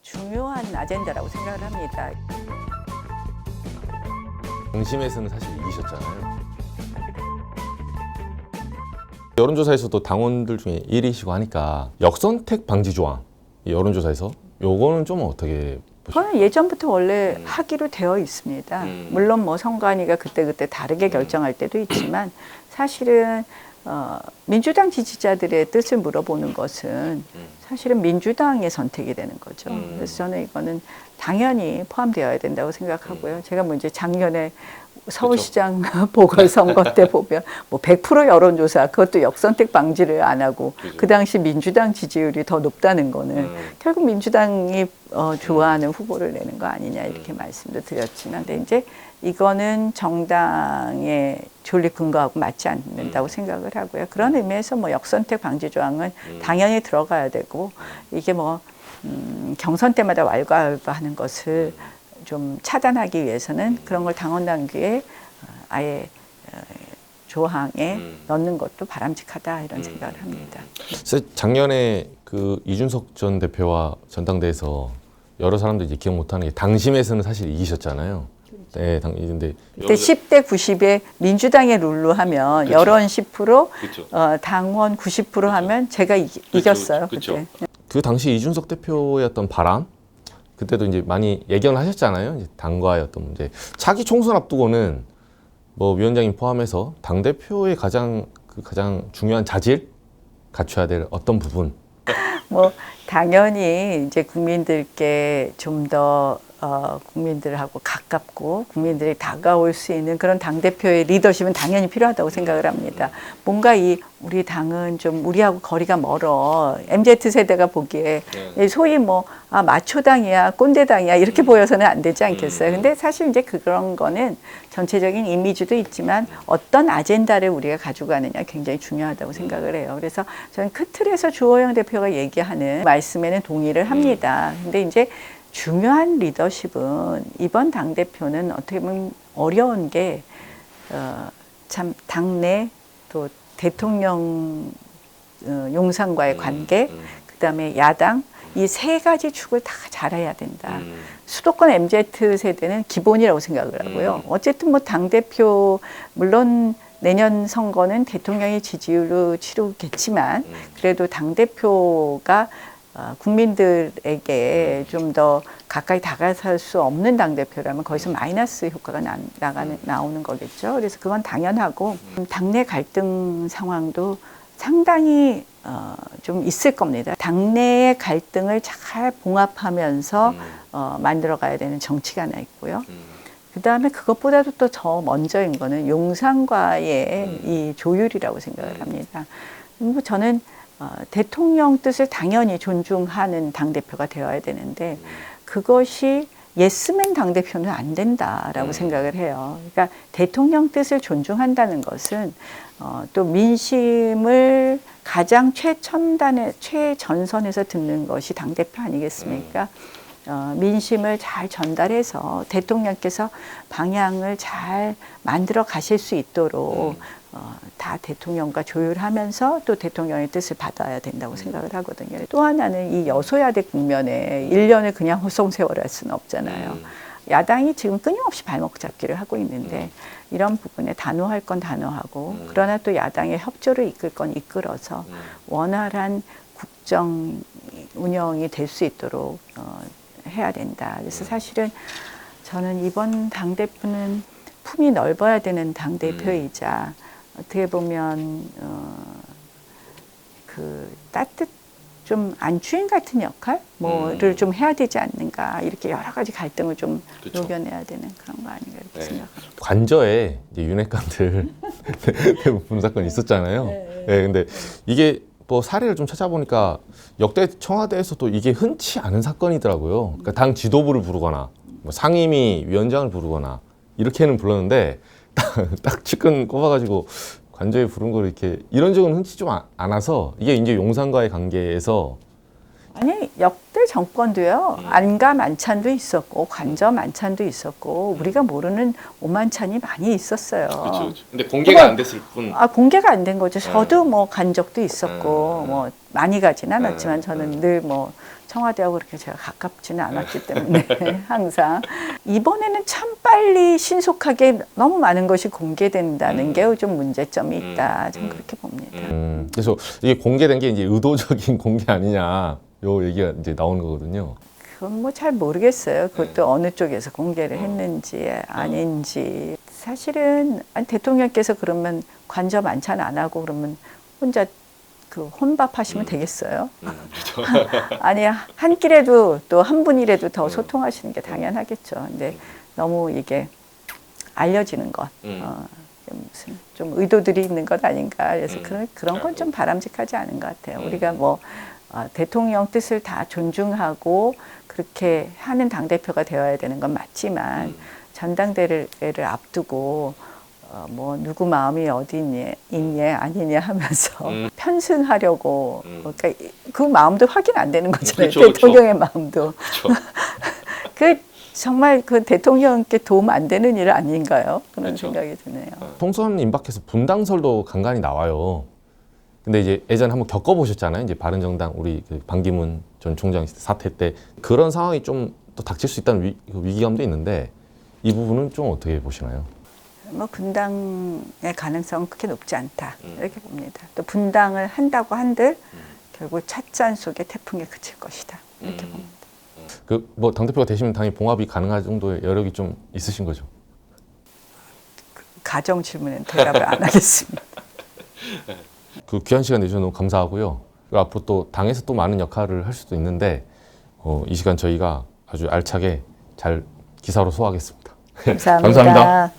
중요한 아젠다라고 생각을 합니다. 당심에서는 사실 이기셨잖아요. 여론조사에서도 당원들 중에 1위시고 하니까 역선택 방지 조항, 이 여론조사에서 요거는 좀 어떻게 보시나요? 그거는 예전부터 원래 하기로 되어 있습니다. 물론 뭐 선관위가 그때그때 다르게 결정할 때도 있지만 사실은 민주당 지지자들의 뜻을 물어보는 것은 사실은 민주당의 선택이 되는 거죠. 그래서 저는 이거는 당연히 포함되어야 된다고 생각하고요. 제가 뭐 이제 작년에 서울시장 보궐선거 때 보면 뭐 100% 여론조사, 그것도 역선택 방지를 안 하고 그 당시 민주당 지지율이 더 높다는 거는 결국 민주당이 좋아하는 후보를 내는 거 아니냐 이렇게 말씀도 드렸지만, 근데 이제 이거는 정당의 존립 근거하고 맞지 않는다고 생각을 하고요. 그런 의미에서 뭐 역선택 방지 조항은 당연히 들어가야 되고, 이게 뭐 경선 때마다 왈가왈부하는 것을 좀 차단하기 위해서는 그런 걸 당원 당규에 아예 조항에 넣는 것도 바람직하다 이런 생각을 합니다. 작년에 그 이준석 전 대표와 전당대회에서 여러 사람들이 이제 기억 못하는 게 당심에서는 사실 이기셨잖아요. 네, 근데 그때 10대 90에 민주당의 룰로 하면 그쵸. 여론 10%, 그쵸. 당원 90% 하면 제가 이겼어요. 그쵸. 그때. 그 당시 이준석 대표의 어떤 바람, 그때도 이제 많이 예견하셨잖아요. 이제 당과의 어떤 문제. 차기 총선 앞두고는 뭐 위원장님 포함해서 당 대표의 가장 중요한 자질 갖춰야 될 어떤 부분. 뭐 당연히 이제 국민들께 좀 더 국민들하고 가깝고 국민들이 다가올 수 있는 그런 당대표의 리더십은 당연히 필요하다고 생각을 합니다. 뭔가 우리 당은 좀 우리하고 거리가 멀어. MZ세대가 보기에 소위 뭐 마초당이야, 꼰대당이야 이렇게 보여서는 안 되지 않겠어요. 근데 사실 이제 그런 거는 전체적인 이미지도 있지만 어떤 아젠다를 우리가 가지고 가느냐 굉장히 중요하다고 생각을 해요. 그래서 저는 그 틀에서 주호영 대표가 얘기하는 말씀에는 동의를 합니다. 근데 이제 중요한 리더십은 이번 당대표는 어떻게 보면 어려운 게 참 당내 또 대통령 용산과의 관계, 그다음에 야당 이 세 가지 축을 다 잘해야 된다. 수도권 MZ세대는 기본이라고 생각을 하고요. 어쨌든 뭐 당대표 물론 내년 선거는 대통령의 지지율로 치르겠지만 그래도 당대표가 국민들에게 좀 더 가까이 다가설 수 없는 당대표라면 거기서 마이너스 효과가 나오는 거겠죠. 그래서 그건 당연하고 당내 갈등 상황도 상당히 좀 있을 겁니다. 당내의 갈등을 잘 봉합하면서 만들어 가야 되는 정치가 하나 있고요. 그 다음에 그것보다도 또 더 먼저인 거는 용산과의 이 조율이라고 생각을 합니다. 저는 대통령 뜻을 당연히 존중하는 당대표가 되어야 되는데 그것이 예스맨 당대표는 안 된다라고 생각을 해요. 그러니까 대통령 뜻을 존중한다는 것은 또 민심을 가장 최전선에서 듣는 것이 당대표 아니겠습니까? 민심을 잘 전달해서 대통령께서 방향을 잘 만들어 가실 수 있도록 다 대통령과 조율하면서 또 대통령의 뜻을 받아야 된다고 생각을 하거든요. 또 하나는 이 여소야대 국면에 1년을 그냥 허송세월을 할 수는 없잖아요. 야당이 지금 끊임없이 발목 잡기를 하고 있는데 이런 부분에 단호할 건 단호하고 그러나 또 야당의 협조를 이끌 건 이끌어서 원활한 국정 운영이 될 수 있도록 해야 된다. 그래서 사실은 저는 이번 당대표는 품이 넓어야 되는 당대표이자 어떻게 보면 그 좀 안주인 같은 역할 뭐를 좀 해야 되지 않는가, 이렇게 여러 가지 갈등을 좀 그쵸. 녹여내야 되는 그런 거 아닌가 이렇게 생각합니다. 관저에 이제 윤핵관들 대부분 사건이 있었잖아요. 네, 근데 이게 뭐 사례를 좀 찾아보니까 역대 청와대에서도 이게 흔치 않은 사건이더라고요. 그러니까 당 지도부를 부르거나 뭐 상임위 위원장을 부르거나 이렇게는 불렀는데 딱 측근 꼽아가지고 관저에 부른 걸 이런 적은 흔치 좀 않아서 이게 이제 용산과의 관계에서 아니 역대 정권도요 안가 만찬도 있었고 관저 만찬도 있었고 우리가 모르는 오만찬이 많이 있었어요. 그렇죠. 근데 공개가 안 됐을 뿐. 공개가 안 된 거죠. 저도 뭐 간 적도 있었고 뭐 많이 가진 않았지만 저는 늘 뭐 청와대하고 그렇게 제가 가깝지는 않았기 때문에 항상 이번에는 참 빨리 신속하게 너무 많은 것이 공개된다는 게 좀 문제점이 있다. 좀 그렇게 봅니다. 그래서 이게 공개된 게 이제 의도적인 공개 아니냐 요 얘기가 이제 나오는 거거든요. 그건 뭐 잘 모르겠어요. 그것도 어느 쪽에서 공개를 했는지 아닌지. 사실은 아니, 대통령께서 그러면 관저 만찬 안 하고 그러면 혼자 그 혼밥 하시면 되겠어요? 아니 한 끼라도 또 한 분이라도 더 소통하시는 게 당연하겠죠. 근데 너무 이게 알려지는 것, 무슨 좀 의도들이 있는 것 아닌가. 그래서 그런 건 좀 바람직하지 않은 것 같아요. 우리가 뭐 대통령 뜻을 다 존중하고 그렇게 하는 당대표가 되어야 되는 건 맞지만 전당대회를 앞두고 뭐 누구 마음이 어디 있냐 아니냐 하면서 편승하려고 그러니까 그 마음도 확인 안 되는 거잖아요. 그쵸, 대통령의 마음도. 그쵸. 그 정말 그 대통령께 도움 안 되는 일 아닌가요? 그런 그쵸. 생각이 드네요. 총선 임박해서 분당설도 간간히 나와요. 근데 이제 예전에 한번 겪어보셨잖아요. 이제 바른정당 우리 그 반기문 전 총장 사태 때 그런 상황이 좀 또 닥칠 수 있다는 위기감도 있는데 이 부분은 좀 어떻게 보시나요? 뭐 분당의 가능성은 그렇게 높지 않다 이렇게 봅니다. 또 분당을 한다고 한들 결국 찻잔 속에 태풍이 그칠 것이다 이렇게 봅니다. 그 뭐 당대표가 되시면 당연히 봉합이 가능할 정도의 여력이 좀 있으신 거죠? 가정 질문엔 대답을 안 하겠습니다. 그 귀한 시간 내주셔서 너무 감사하고요. 그리고 앞으로 또 당에서 또 많은 역할을 할 수도 있는데 이 시간 저희가 아주 알차게 잘 기사로 소화하겠습니다. 감사합니다. 감사합니다.